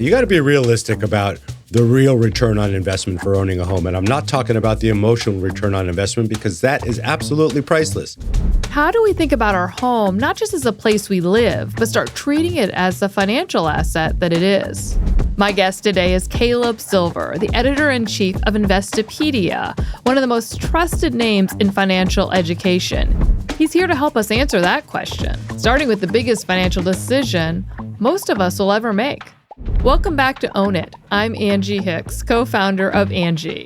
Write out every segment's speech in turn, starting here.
You got to be realistic about the real return on investment for owning a home. And I'm not talking about the emotional return on investment because that is absolutely priceless. How do we think about our home, not just as a place we live, but start treating it as the financial asset that it is? My guest today is Caleb Silver, the editor-in-chief of Investopedia, one of the most trusted names in financial education. He's here to help us answer that question, starting with the biggest financial decision most of us will ever make. Welcome back to Own It. I'm Angie Hicks, co-founder of Angi,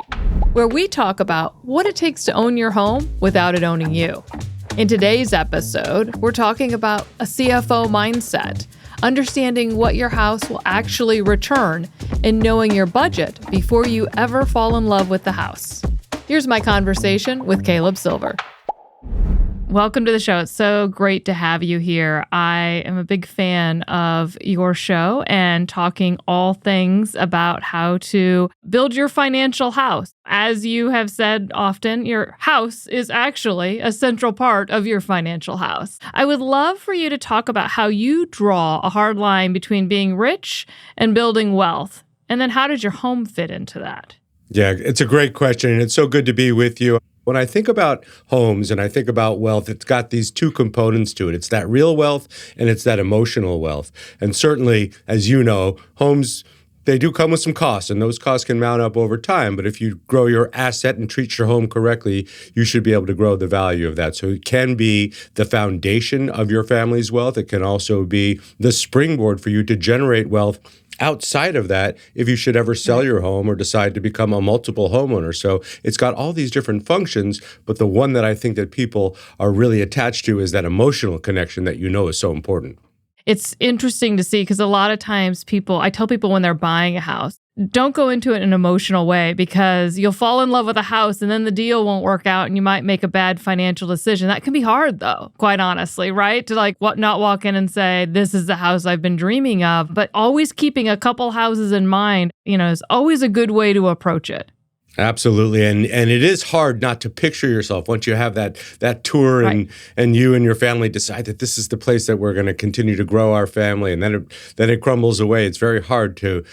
where we talk about what it takes to own your home without it owning you. In today's episode, we're talking about a CFO mindset, understanding what your house will actually return, and knowing your budget before you ever fall in love with the house. Here's my conversation with Caleb Silver. Welcome to the show. It's so great to have you here. I am a big fan of your show and talking all things about how to build your financial house. As you have said often, your house is actually a central part of your financial house. I would love for you to talk about how you draw a hard line between being rich and building wealth. And then how does your home fit into that? Yeah, it's a great question, and it's so good to be with you. When I think about homes and I think about wealth, it's got these two components to it. It's that real wealth and it's that emotional wealth. And certainly, as you know, homes, they do come with some costs, and those costs can mount up over time. But if you grow your asset and treat your home correctly, you should be able to grow the value of that. So it can be the foundation of your family's wealth. It can also be the springboard for you to generate wealth outside of that, if you should ever sell your home or decide to become a multiple homeowner. So it's got all these different functions, but the one that I think that people are really attached to is that emotional connection that you know is so important. It's interesting to see because a lot of times I tell people when they're buying a house, don't go into it in an emotional way because you'll fall in love with a house and then the deal won't work out and you might make a bad financial decision. That can be hard though, quite honestly, right? To not walk in and say, this is the house I've been dreaming of, but always keeping a couple houses in mind, is always a good way to approach it. Absolutely. And it is hard not to picture yourself once you have that tour and you and your family decide that this is the place that we're going to continue to grow our family, and then it crumbles away. It's very hard to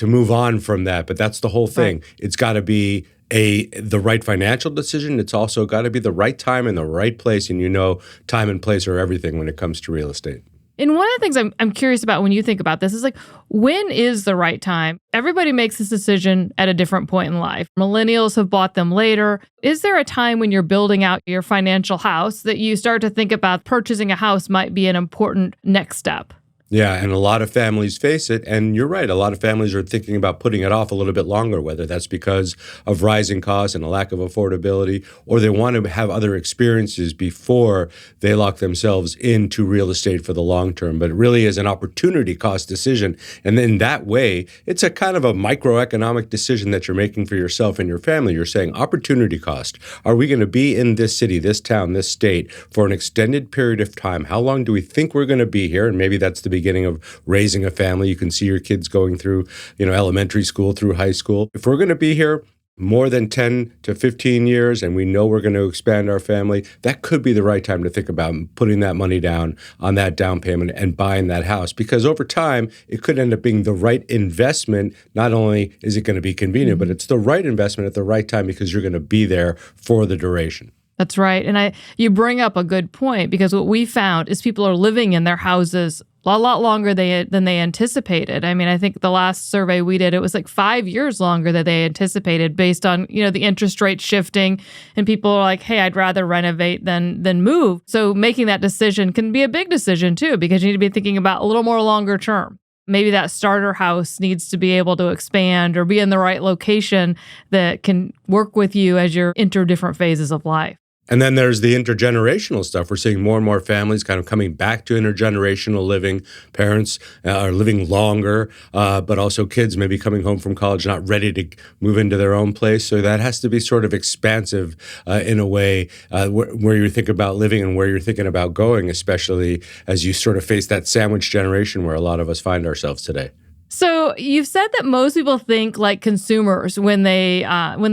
move on from that. But that's the whole thing. Right. It's got to be the right financial decision. It's also got to be the right time and the right place. And time and place are everything when it comes to real estate. And one of the things I'm curious about when you think about this is when is the right time? Everybody makes this decision at a different point in life. Millennials have bought them later. Is there a time when you're building out your financial house that you start to think about purchasing a house might be an important next step? Yeah, and a lot of families face it, and you're right, a lot of families are thinking about putting it off a little bit longer, whether that's because of rising costs and a lack of affordability, or they want to have other experiences before they lock themselves into real estate for the long term. But it really is an opportunity cost decision, and in that way, it's a kind of a microeconomic decision that you're making for yourself and your family. You're saying, opportunity cost. Are we going to be in this city, this town, this state for an extended period of time? How long do we think we're going to be here? And maybe that's the beginning of raising a family. You can see your kids going through, elementary school through high school. If we're going to be here more than 10 to 15 years and we know we're going to expand our family, that could be the right time to think about putting that money down on that down payment and buying that house. Because over time, it could end up being the right investment. Not only is it going to be convenient, but it's the right investment at the right time because you're going to be there for the duration. That's right. And you bring up a good point because what we found is people are living in their houses a lot longer than they anticipated. I mean, I think the last survey we did, it was 5 years longer than they anticipated based on, the interest rate shifting. And people are like, hey, I'd rather renovate than move. So making that decision can be a big decision too, because you need to be thinking about a little more longer term. Maybe that starter house needs to be able to expand or be in the right location that can work with you as you enter different phases of life. And then there's the intergenerational stuff. We're seeing more and more families kind of coming back to intergenerational living. Parents are living longer, but also kids maybe coming home from college not ready to move into their own place. So that has to be sort of expansive in a way where you think about living and where you're thinking about going, especially as you sort of face that sandwich generation where a lot of us find ourselves today. So you've said that most people think like consumers when they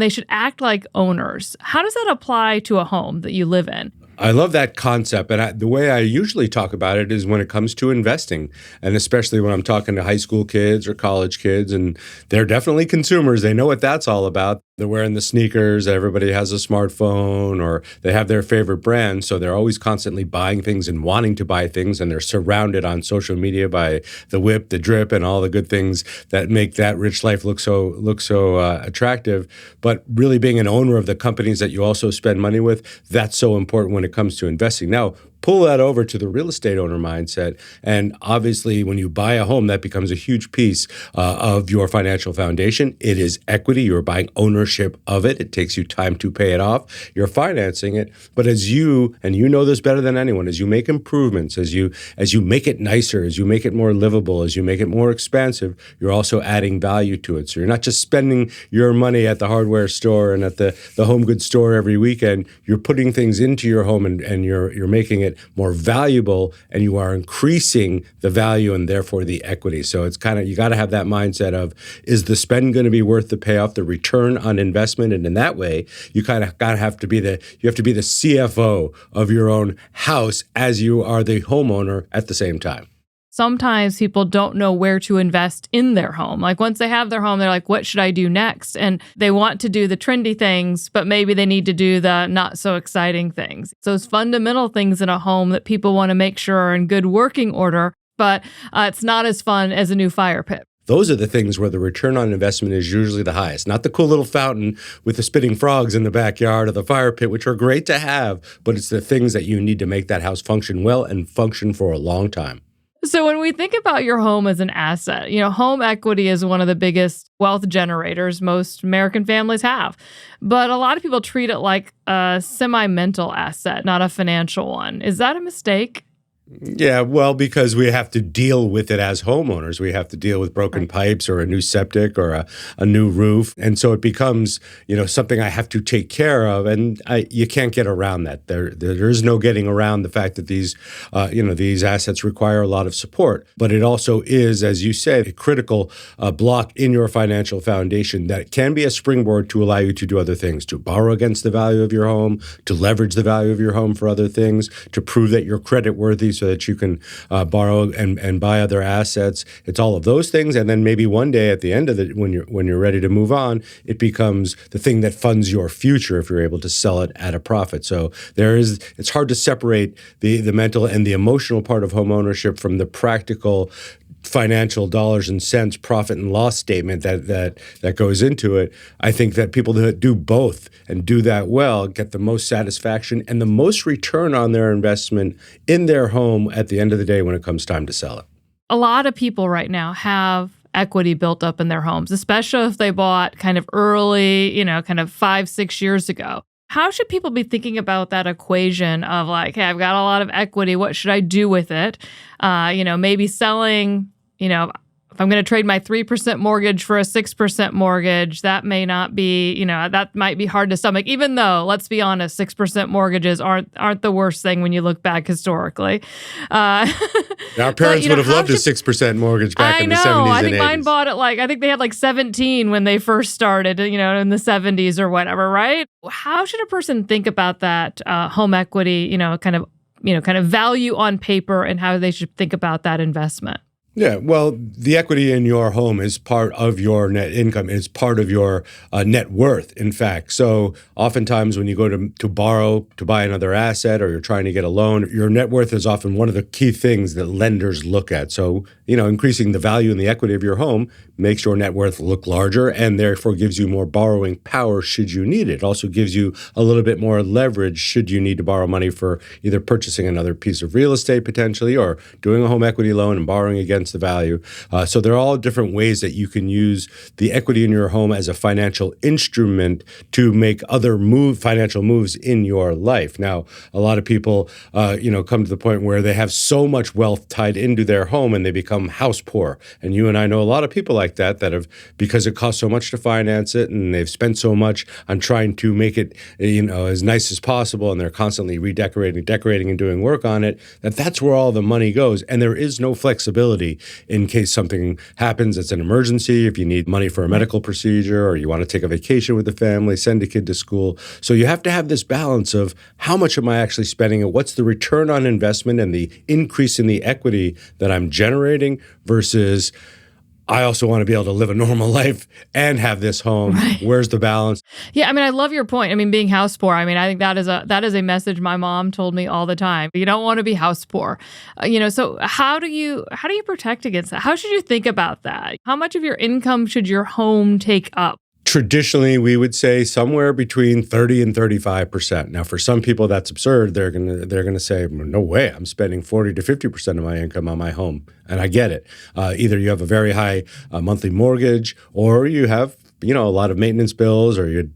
should act like owners. How does that apply to a home that you live in? I love that concept. And the way I usually talk about it is when it comes to investing, and especially when I'm talking to high school kids or college kids, and they're definitely consumers. They know what that's all about. They're wearing the sneakers, everybody has a smartphone, or they have their favorite brand. So they're always constantly buying things and wanting to buy things. And they're surrounded on social media by the whip, the drip, and all the good things that make that rich life look so attractive. But really being an owner of the companies that you also spend money with, that's so important when it comes to investing. Now, pull that over to the real estate owner mindset. And obviously, when you buy a home, that becomes a huge piece of your financial foundation. It is equity. You're buying ownership of it. It takes you time to pay it off. You're financing it. But as you, and you know this better than anyone, as you make improvements, as you make it nicer, as you make it more livable, as you make it more expansive, you're also adding value to it. So you're not just spending your money at the hardware store and at the home goods store every weekend. You're putting things into your home and you're making it more valuable, and you are increasing the value and therefore the equity. So it's kind of, you got to have that mindset of, is the spend going to be worth the payoff, the return on investment? And in that way, you kind of have to be the CFO of your own house as you are the homeowner at the same time. Sometimes people don't know where to invest in their home. Like once they have their home, they're like, what should I do next? And they want to do the trendy things, but maybe they need to do the not so exciting things. Those fundamental things in a home that people want to make sure are in good working order, but it's not as fun as a new fire pit. Those are the things where the return on investment is usually the highest. Not the cool little fountain with the spitting frogs in the backyard or the fire pit, which are great to have, but it's the things that you need to make that house function well and function for a long time. So when we think about your home as an asset, home equity is one of the biggest wealth generators most American families have. But a lot of people treat it like a semi-mental asset, not a financial one. Is that a mistake? Yeah, well, because we have to deal with it as homeowners. We have to deal with broken pipes or a new septic or a new roof. And so it becomes, something I have to take care of. And you can't get around that. There is no getting around the fact that these assets require a lot of support. But it also is, as you said, a critical block in your financial foundation that can be a springboard to allow you to do other things, to borrow against the value of your home, to leverage the value of your home for other things, to prove that you're credit worthy so that you can borrow and buy other assets. It's all of those things, and then maybe one day at the end of it, when you're ready to move on, it becomes the thing that funds your future if you're able to sell it at a profit. So it's hard to separate the mental and the emotional part of home ownership from the practical financial dollars and cents profit and loss statement that goes into it. I think that people that do both and do that well get the most satisfaction and the most return on their investment in their home at the end of the day when it comes time to sell it. A lot of people right now have equity built up in their homes, especially if they bought kind of early, kind of 5-6 years ago. How should people be thinking about that equation of like, hey, I've got a lot of equity. What should I do with it? Maybe selling, if I'm going to trade my 3% mortgage for a 6% mortgage, that may not be, that might be hard to stomach, even though, let's be honest, 6% mortgages aren't the worst thing when you look back historically. Our parents would have loved a 6% mortgage back in the 70s and 80s. I think mine bought it I think they had 17 when they first started, in the 70s or whatever, right? How should a person think about that home equity, kind of value on paper and how they should think about that investment? Yeah, well, the equity in your home is part of your net income. It's part of your net worth, in fact. So oftentimes when you go to borrow to buy another asset or you're trying to get a loan, your net worth is often one of the key things that lenders look at. So, increasing the value and the equity of your home makes your net worth look larger and therefore gives you more borrowing power should you need it. It also gives you a little bit more leverage should you need to borrow money for either purchasing another piece of real estate potentially or doing a home equity loan and borrowing against the value. So there are all different ways that you can use the equity in your home as a financial instrument to make other financial moves in your life. Now, a lot of people, come to the point where they have so much wealth tied into their home and they become house poor. And you and I know a lot of people like that have, because it costs so much to finance it and they've spent so much on trying to make it, as nice as possible, and they're constantly decorating and doing work on it, that's where all the money goes. And there is no flexibility money in case something happens. It's an emergency. If you need money for a medical procedure, or you want to take a vacation with the family, send a kid to school. So you have to have this balance of how much am I actually spending and what's the return on investment and the increase in the equity that I'm generating versus I also want to be able to live a normal life and have this home. Right. Where's the balance? Yeah, I mean, I love your point. I mean, being house poor. I mean, I think that is a message my mom told me all the time. You don't want to be house poor. So how do you protect against that? How should you think about that? How much of your income should your home take up? Traditionally, we would say somewhere between 30 and 35%. Now, for some people, that's absurd. They're gonna say, no way, I'm spending 40 to 50% of my income on my home. And I get it. Either you have a very high monthly mortgage, or you have a lot of maintenance bills, or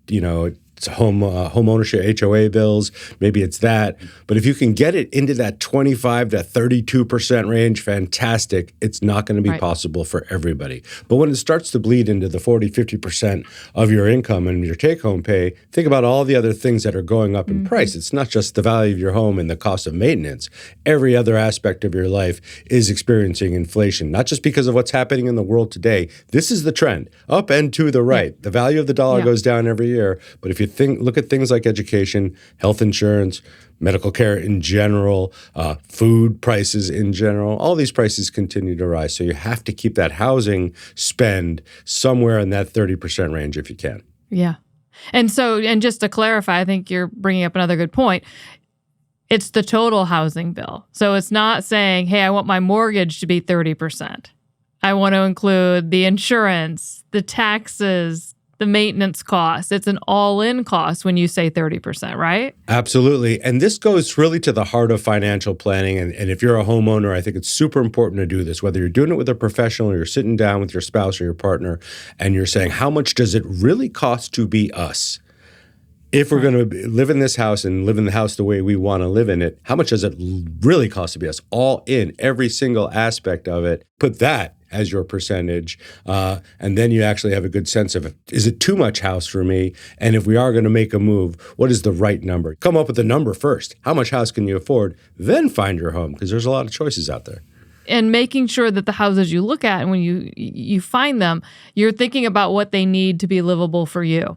it's home ownership, HOA bills. Maybe it's that. But if you can get it into that 25 to 32% range, fantastic. It's not going to be possible for everybody. But when it starts to bleed into the 40, 50% of your income and your take-home pay, think about all the other things that are going up in price. It's not just the value of your home and the cost of maintenance. Every other aspect of your life is experiencing inflation, not just because of what's happening in the world today. This is the trend, up and to the right. The value of the dollar goes down every year. But if you look at things like education, health insurance, medical care in general, food prices in general, all these prices continue to rise. So you have to keep that housing spend somewhere in that 30% range if you can. Yeah. And just to clarify, I think you're bringing up another good point. It's the total housing bill. So it's not saying, hey, I want my mortgage to be 30%. I want to include the insurance, the taxes, the maintenance cost. It's an all-in cost when you say 30%, right? Absolutely. And this goes really to the heart of financial planning. And if you're a homeowner, I think it's super important to do this, whether you're doing it with a professional or you're sitting down with your spouse or your partner and you're saying, how much does it really cost to be us? If we're going to live in this house and live in the house the way we want to live in it, how much does it really cost to be us? All in, every single aspect of it. Put that as your percentage. And then you actually have a good sense of, is it too much house for me? And if we are going to make a move, what is the right number? Come up with the number first. How much house can you afford? Then find your home, because there's a lot of choices out there. And making sure that the houses you look at, and when you find them, you're thinking about what they need to be livable for you.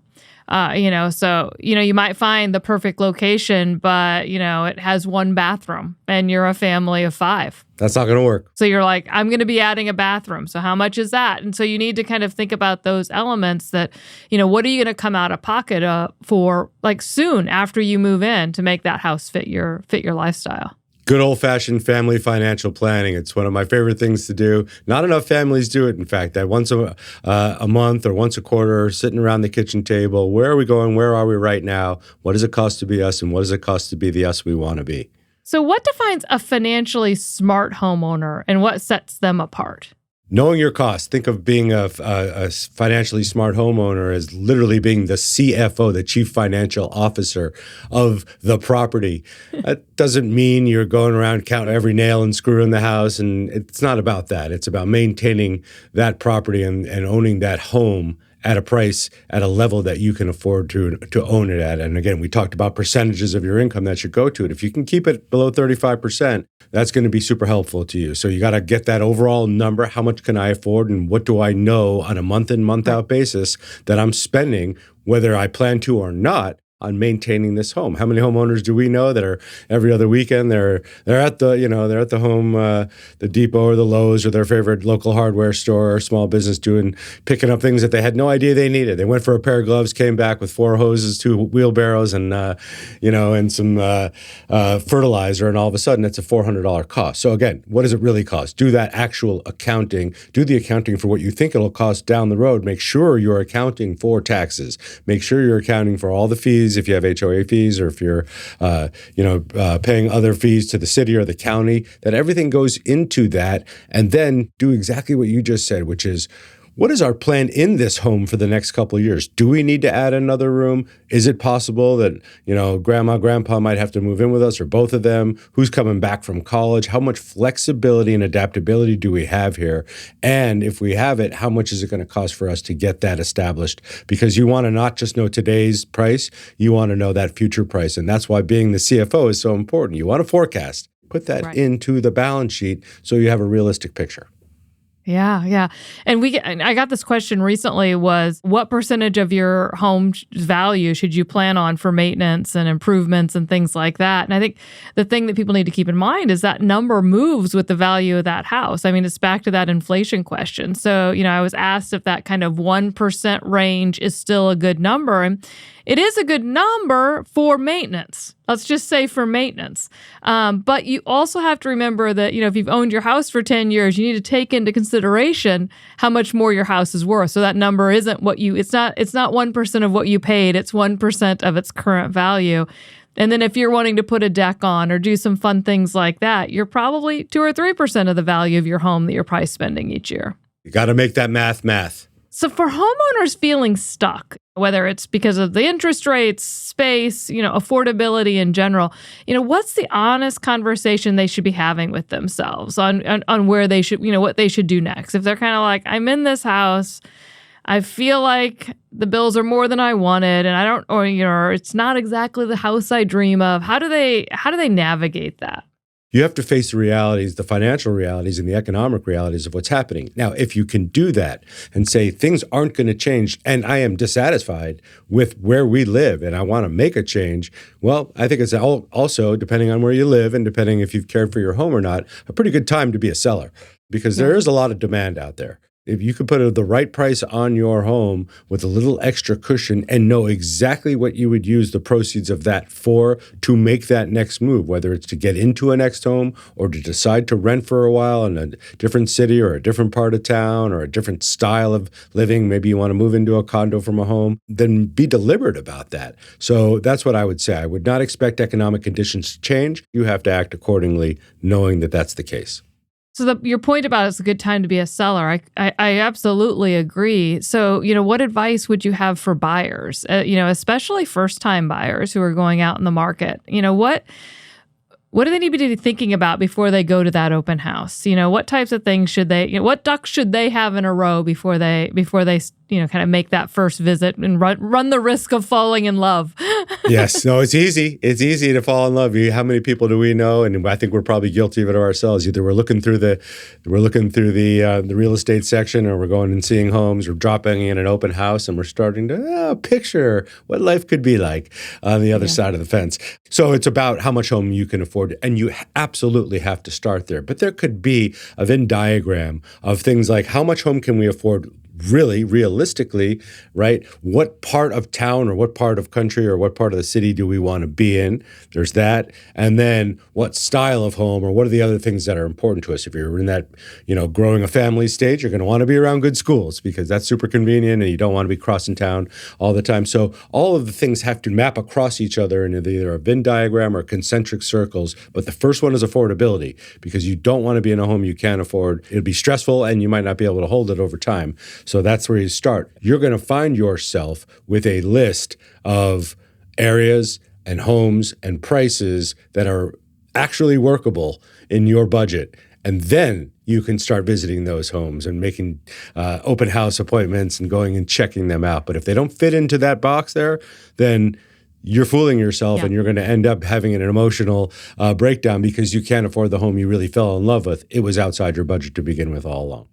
You might find the perfect location, but, it has one bathroom and you're a family of 5. That's not going to work. So you're like, I'm going to be adding a bathroom. So how much is that? And so you need to kind of think about those elements that, what are you going to come out of pocket for like soon after you move in to make that house fit your lifestyle. Good old-fashioned family financial planning. It's one of my favorite things to do. Not enough families do it, in fact. That once a month or once a quarter, sitting around the kitchen table, where are we going? Where are we right now? What does it cost to be us? And what does it cost to be the us we want to be? So what defines a financially smart homeowner and what sets them apart? Knowing your costs. Think of being a financially smart homeowner as literally being the CFO, the Chief Financial Officer of the property. That doesn't mean you're going around counting every nail and screw in the house, and it's not about that. It's about maintaining that property and owning that home at a price, at a level that you can afford to own it at. And again, we talked about percentages of your income that should go to it. If you can keep it below 35%, that's going to be super helpful to you. So you got to get that overall number. How much can I afford? And what do I know on a month in, month out basis that I'm spending, whether I plan to or not, on maintaining this home? How many homeowners do we know that are every other weekend they're at the home, the Depot or the Lowe's or their favorite local hardware store or small business picking up things that they had no idea they needed. They went for a pair of gloves, came back with 4 hoses, 2 wheelbarrows, and some fertilizer, and all of a sudden it's a $400 cost. So again, what does it really cost? Do that actual accounting. Do the accounting for what you think it'll cost down the road. Make sure you're accounting for taxes. Make sure you're accounting for all the fees, if you have HOA fees, or if you're, paying other fees to the city or the county, that everything goes into that. And then do exactly what you just said, which is, what is our plan in this home for the next couple of years? Do we need to add another room? Is it possible that, grandma, grandpa might have to move in with us, or both of them? Who's coming back from college? How much flexibility and adaptability do we have here? And if we have it, how much is it going to cost for us to get that established? Because you want to not just know today's price, you want to know that future price. And that's why being the CFO is so important. You want to forecast. Put that into the balance sheet so you have a realistic picture. Yeah, yeah. And I got this question recently was what percentage of your home's value should you plan on for maintenance and improvements and things like that? And I think the thing that people need to keep in mind is that number moves with the value of that house. I mean, it's back to that inflation question. So, I was asked if that kind of 1% range is still a good number. And it is a good number for maintenance. Let's just say for maintenance. But you also have to remember that, if you've owned your house for 10 years, you need to take into consideration how much more your house is worth. So that number isn't it's not 1% of what you paid. It's 1% of its current value. And then if you're wanting to put a deck on or do some fun things like that, you're probably 2 or 3% of the value of your home that you're probably spending each year. You got to make that math. So for homeowners feeling stuck, whether it's because of the interest rates, space, affordability in general, what's the honest conversation they should be having with themselves on where they should, what they should do next? If they're kind of like, I'm in this house, I feel like the bills are more than I wanted, and I don't, or it's not exactly the house I dream of. How do they navigate that? You have to face the realities, the financial realities and the economic realities of what's happening. Now, if you can do that and say things aren't going to change and I am dissatisfied with where we live and I want to make a change, well, I think it's also, depending on where you live and depending if you've cared for your home or not, a pretty good time to be a seller because there is a lot of demand out there. If you could put the right price on your home with a little extra cushion and know exactly what you would use the proceeds of that for to make that next move, whether it's to get into a next home or to decide to rent for a while in a different city or a different part of town or a different style of living, maybe you want to move into a condo from a home, then be deliberate about that. So that's what I would say. I would not expect economic conditions to change. You have to act accordingly, knowing that that's the case. So your point about it's a good time to be a seller, I absolutely agree. So, what advice would you have for buyers, especially first-time buyers who are going out in the market? What do they need to be thinking about before they go to that open house? What types of things should they, what ducks should they have in a row before they kind of make that first visit and run the risk of falling in love? Yes. No, it's easy. It's easy to fall in love. How many people do we know? And I think we're probably guilty of it ourselves. Either we're looking through the real estate section, or we're going and seeing homes, or dropping in an open house, and we're starting to picture what life could be like on the other side of the fence. So it's about how much home you can afford, and you absolutely have to start there. But there could be a Venn diagram of things like how much home can we afford really realistically, right? What part of town or what part of country or what part of the city do we want to be in? There's that. And then what style of home or what are the other things that are important to us? If you're in that, growing a family stage, you're going to want to be around good schools because that's super convenient and you don't want to be crossing town all the time. So all of the things have to map across each other in either a Venn diagram or concentric circles. But the first one is affordability because you don't want to be in a home you can't afford. It'll be stressful and you might not be able to hold it over time. So that's where you start. You're going to find yourself with a list of areas and homes and prices that are actually workable in your budget. And then you can start visiting those homes and making open house appointments and going and checking them out. But if they don't fit into that box there, then you're fooling yourself and you're going to end up having an emotional breakdown because you can't afford the home you really fell in love with. It was outside your budget to begin with all along.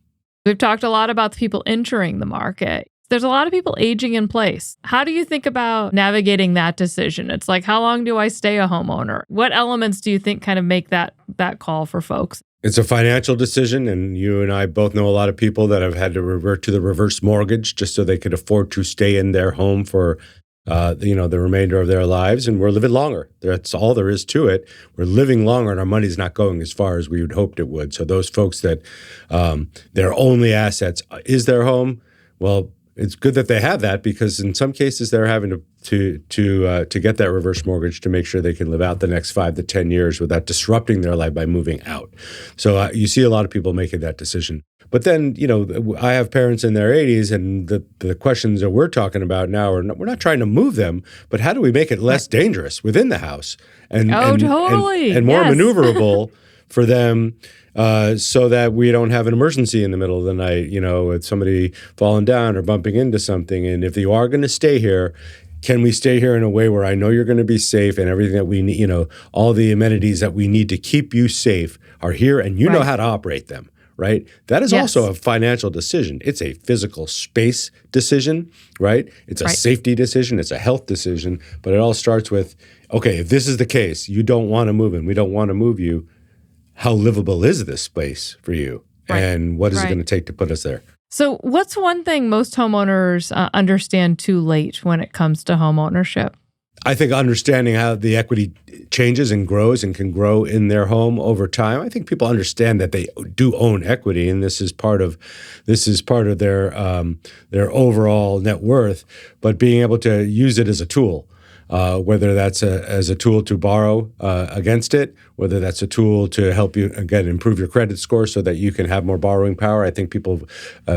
We've talked a lot about the people entering the market. There's a lot of people aging in place. How do you think about navigating that decision? It's like, how long do I stay a homeowner? What elements do you think kind of make that call for folks? It's a financial decision, and you and I both know a lot of people that have had to revert to the reverse mortgage just so they could afford to stay in their home for the remainder of their lives, and we're living longer. That's all there is to it. We're living longer, and our money's not going as far as we would hoped it would. So those folks that their only assets is their home, well, it's good that they have that because in some cases they're having to get that reverse mortgage to make sure they can live out the next 5 to 10 years without disrupting their life by moving out. So you see a lot of people making that decision. But then, I have parents in their 80s, and the questions that we're talking about now are we're not trying to move them, but how do we make it less dangerous within the house and totally and more maneuverable for them so that we don't have an emergency in the middle of the night, with somebody falling down or bumping into something. And if you are going to stay here, can we stay here in a way where I know you're going to be safe and everything that we need, all the amenities that we need to keep you safe are here and you know how to operate them. right? That is Yes. also a financial decision. It's a physical space decision, right? It's a Right. safety decision. It's a health decision. But it all starts with, okay, if this is the case, you don't want to move and we don't want to move you, how livable is this space for you? Right. And what is it Right. going to take to put us there? So what's one thing most homeowners understand too late when it comes to home ownership? I think understanding how the equity changes and grows and can grow in their home over time. I think people understand that they do own equity, and this is part of their overall net worth. But being able to use it as a tool, whether that's as a tool to borrow against it, whether that's a tool to help you again improve your credit score so that you can have more borrowing power. I think people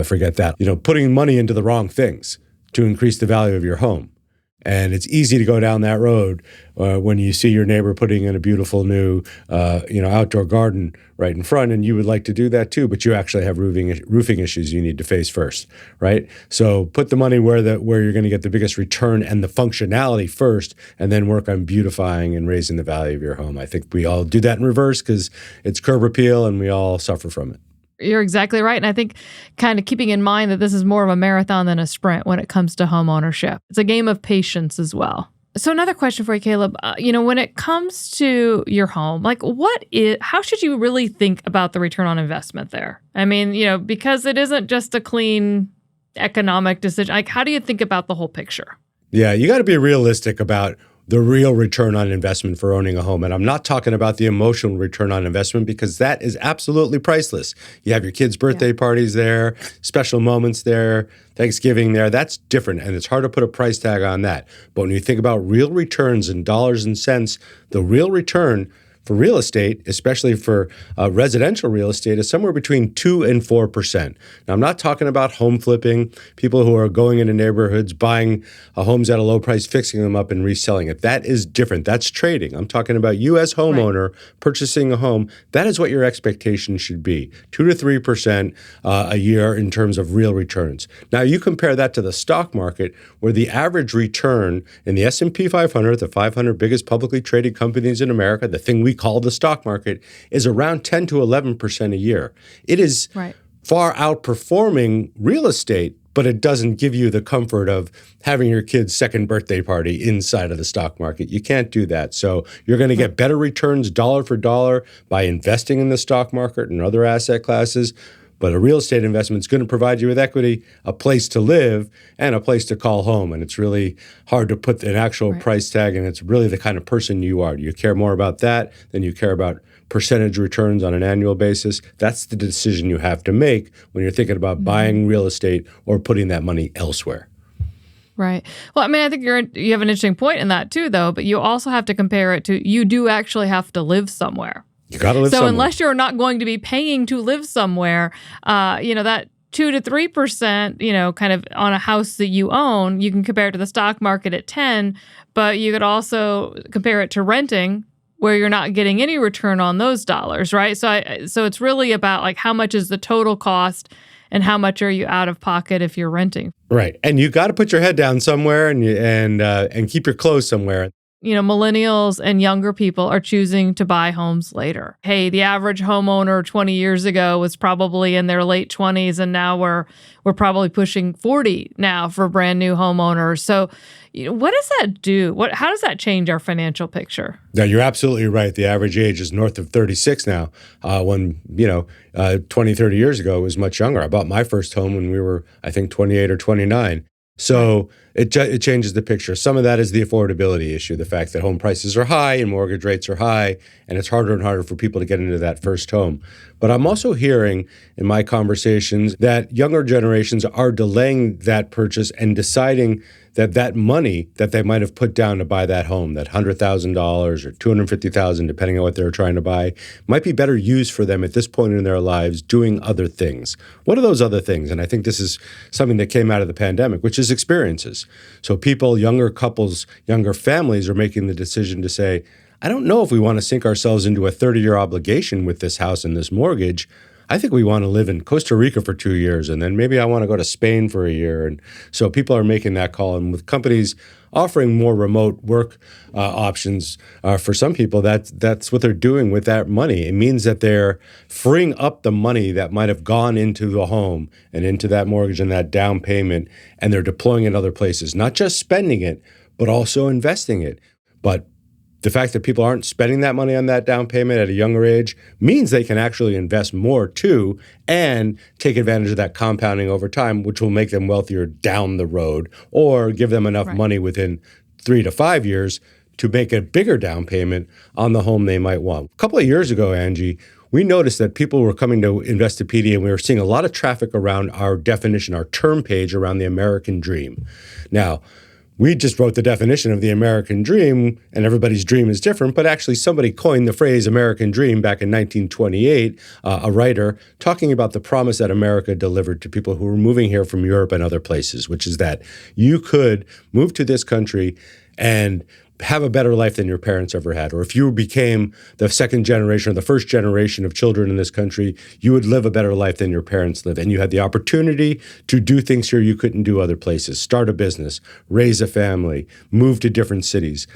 forget that. Putting money into the wrong things to increase the value of your home. And it's easy to go down that road when you see your neighbor putting in a beautiful new, outdoor garden right in front, and you would like to do that too, but you actually have roofing issues you need to face first, right? So put the money where you're going to get the biggest return and the functionality first, and then work on beautifying and raising the value of your home. I think we all do that in reverse because it's curb appeal, and we all suffer from it. You're exactly right. And I think kind of keeping in mind that this is more of a marathon than a sprint when it comes to home ownership. It's a game of patience as well. So another question for you, Caleb, when it comes to your home, how should you really think about the return on investment there? I mean, because it isn't just a clean economic decision. Like, how do you think about the whole picture? Yeah, you got to be realistic about the real return on investment for owning a home. And I'm not talking about the emotional return on investment because that is absolutely priceless. You have your kids' birthday parties there, special moments there, Thanksgiving there. That's different. And it's hard to put a price tag on that. But when you think about real returns in dollars and cents, the real return for real estate, especially for residential real estate, is somewhere between 2 and 4%. Now, I'm not talking about home flipping, people who are going into neighborhoods, buying homes at a low price, fixing them up and reselling it. That is different. That's trading. I'm talking about you as homeowner purchasing a home. That is what your expectation should be, 2 to 3% a year in terms of real returns. Now, you compare that to the stock market, where the average return in the S&P 500, the 500 biggest publicly traded companies in America, the thing we call the stock market, is around 10 to 11% a year. It is far outperforming real estate, but it doesn't give you the comfort of having your kid's second birthday party inside of the stock market. You can't do that. So you're going to get better returns dollar for dollar by investing in the stock market and other asset classes. But a real estate investment is going to provide you with equity, a place to live, and a place to call home. And it's really hard to put an actual price tag, and it's really the kind of person you are. Do you care more about that than you care about percentage returns on an annual basis? That's the decision you have to make when you're thinking about buying real estate or putting that money elsewhere. Right. Well, I mean, I think you have an interesting point in that too, though, but you also have to compare it to, you do actually have to live somewhere. You got to live somewhere. So somewhere. unless you're not going to be paying to live somewhere, that 2 to 3%, kind of on a house that you own, you can compare it to the stock market at 10, but you could also compare it to renting, where you're not getting any return on those dollars, right? So it's really about like how much is the total cost and how much are you out of pocket if you're renting. Right. And you got to put your head down somewhere and keep your clothes somewhere. Millennials and younger people are choosing to buy homes later. Hey, the average homeowner 20 years ago was probably in their late 20s, and now we're probably pushing 40 now for brand new homeowners. So, what does that do? How does that change our financial picture? No, you're absolutely right. The average age is north of 36 now. When 20, 30 years ago, it was much younger. I bought my first home when we were, I think, 28 or 29. So it changes the picture. Some of that is the affordability issue, the fact that home prices are high and mortgage rates are high, and it's harder and harder for people to get into that first home. But I'm also hearing in my conversations that younger generations are delaying that purchase and deciding that money that they might have put down to buy that home, that $100,000 or $250,000, depending on what they're trying to buy, might be better used for them at this point in their lives doing other things. What are those other things? And I think this is something that came out of the pandemic, which is experiences. So people, younger couples, younger families are making the decision to say, I don't know if we want to sink ourselves into a 30-year obligation with this house and this mortgage. I think we want to live in Costa Rica for 2 years, and then maybe I want to go to Spain for a year. And so people are making that call. And with companies offering more remote work options for some people, that's what they're doing with that money. It means that they're freeing up the money that might have gone into the home and into that mortgage and that down payment, and they're deploying it in other places, not just spending it, but also investing it. But the fact that people aren't spending that money on that down payment at a younger age means they can actually invest more too and take advantage of that compounding over time, which will make them wealthier down the road or give them enough money within 3 to 5 years to make a bigger down payment on the home they might want. A couple of years ago, Angie, we noticed that people were coming to Investopedia and we were seeing a lot of traffic around our definition, our term page around the American dream. Now, we just wrote the definition of the American dream, and everybody's dream is different, but actually somebody coined the phrase American dream back in 1928, a writer, talking about the promise that America delivered to people who were moving here from Europe and other places, which is that you could move to this country and have a better life than your parents ever had. Or if you became the second generation or the first generation of children in this country, you would live a better life than your parents lived. And you had the opportunity to do things here you couldn't do other places, start a business, raise a family, move to different cities.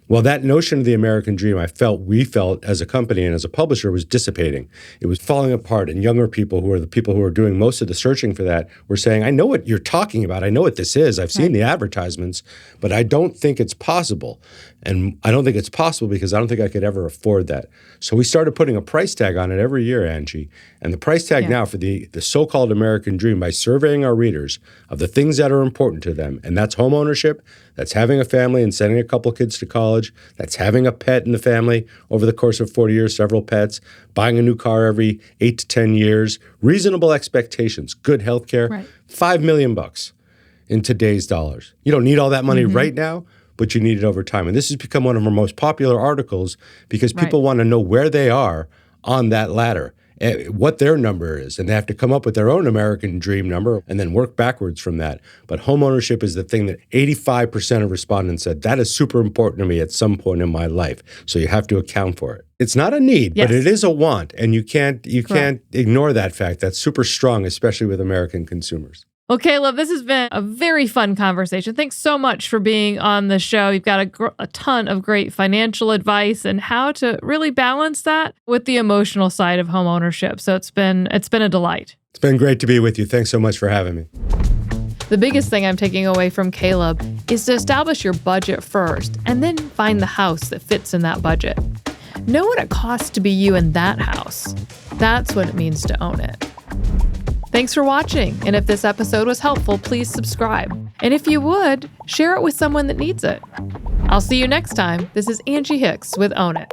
Well, that notion of the American dream, we felt as a company and as a publisher was dissipating. It was falling apart, and younger people, who are the people who are doing most of the searching for that, were saying, I know what you're talking about. I know what this is. I've seen the advertisements, but I don't think it's possible. And I don't think it's possible because I don't think I could ever afford that. So we started putting a price tag on it every year, Angie. And the price tag now for the so-called American dream, by surveying our readers of the things that are important to them, and that's homeownership, that's having a family and sending a couple kids to college, that's having a pet in the family over the course of 40 years, several pets, buying a new car every 8 to 10 years, reasonable expectations, good health care, $5 million in today's dollars. You don't need all that money right now, but you need it over time. And this has become one of our most popular articles because people want to know where they are on that ladder, what their number is, and they have to come up with their own American dream number and then work backwards from that. But homeownership is the thing that 85% of respondents said, that is super important to me at some point in my life. So you have to account for it. It's not a need, but it is a want, and you can't ignore that fact. That's super strong, especially with American consumers. Well, Caleb, this has been a very fun conversation. Thanks so much for being on the show. You've got a ton of great financial advice and how to really balance that with the emotional side of homeownership. So it's been a delight. It's been great to be with you. Thanks so much for having me. The biggest thing I'm taking away from Caleb is to establish your budget first and then find the house that fits in that budget. Know what it costs to be you in that house. That's what it means to own it. Thanks for watching, and if this episode was helpful, please subscribe. And if you would, share it with someone that needs it. I'll see you next time. This is Angie Hicks with Own It.